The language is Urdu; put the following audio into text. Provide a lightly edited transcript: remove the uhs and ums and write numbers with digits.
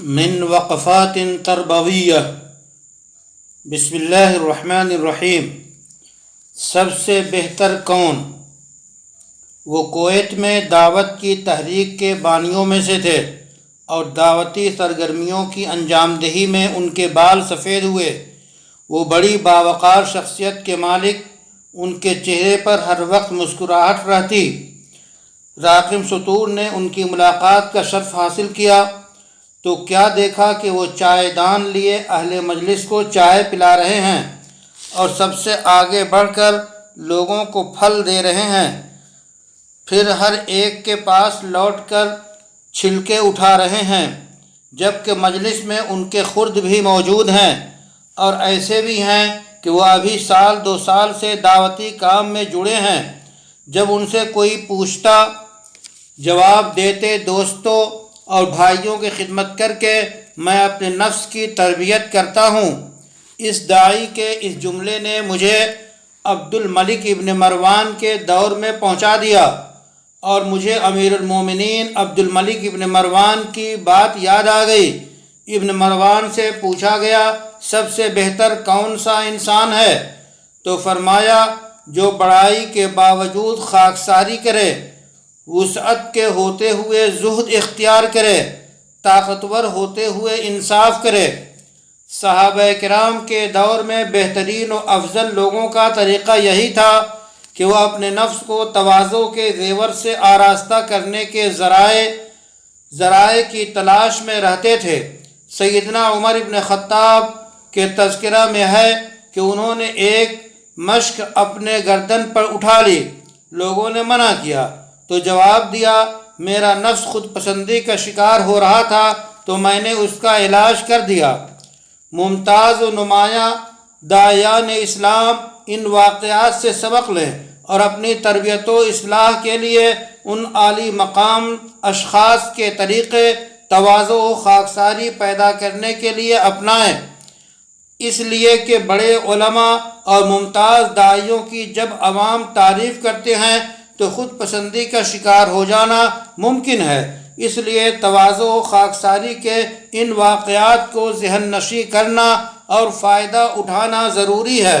من وقفات تربویہ۔ بسم اللہ الرحمن الرحیم۔ سب سے بہتر کون؟ وہ کویت میں دعوت کی تحریک کے بانیوں میں سے تھے اور دعوتی سرگرمیوں کی انجام دہی میں ان کے بال سفید ہوئے۔ وہ بڑی باوقار شخصیت کے مالک، ان کے چہرے پر ہر وقت مسکراہٹ رہتی۔ راقم سطور نے ان کی ملاقات کا شرف حاصل کیا تو کیا دیکھا کہ وہ چائے دان لیے اہل مجلس کو چائے پلا رہے ہیں اور سب سے آگے بڑھ کر لوگوں کو پھل دے رہے ہیں، پھر ہر ایک کے پاس لوٹ کر چھلکے اٹھا رہے ہیں، جبکہ مجلس میں ان کے خرد بھی موجود ہیں اور ایسے بھی ہیں کہ وہ ابھی سال 2 سال سے دعوتی کام میں جڑے ہیں۔ جب ان سے کوئی پوچھتا جواب دیتے، دوستوں اور بھائیوں کی خدمت کر کے میں اپنے نفس کی تربیت کرتا ہوں۔ اس داعی کے اس جملے نے مجھے عبد الملک ابن مروان کے دور میں پہنچا دیا اور مجھے امیر المومنین عبد الملک ابن مروان کی بات یاد آ گئی۔ ابن مروان سے پوچھا گیا، سب سے بہتر کون سا انسان ہے؟ تو فرمایا، جو بڑائی کے باوجود خاکساری کرے، وسعت کے ہوتے ہوئے زہد اختیار کرے، طاقتور ہوتے ہوئے انصاف کرے۔ صحابہ کرام کے دور میں بہترین و افضل لوگوں کا طریقہ یہی تھا کہ وہ اپنے نفس کو تواضع کے زیور سے آراستہ کرنے کے ذرائع کی تلاش میں رہتے تھے۔ سیدنا عمر ابن خطاب کے تذکرہ میں ہے کہ انہوں نے ایک مشق اپنے گردن پر اٹھا لی۔ لوگوں نے منع کیا تو جواب دیا، میرا نفس خود پسندی کا شکار ہو رہا تھا تو میں نے اس کا علاج کر دیا۔ ممتاز و نمایاں داعیان اسلام ان واقعات سے سبق لیں اور اپنی تربیت و اصلاح کے لیے ان عالی مقام اشخاص کے طریقے تواضع و خاکساری پیدا کرنے کے لیے اپنائیں، اس لیے کہ بڑے علماء اور ممتاز داعیوں کی جب عوام تعریف کرتے ہیں تو خود پسندی کا شکار ہو جانا ممکن ہے۔ اس لیے تواضع و خاکساری کے ان واقعات کو ذہن نشین کرنا اور فائدہ اٹھانا ضروری ہے۔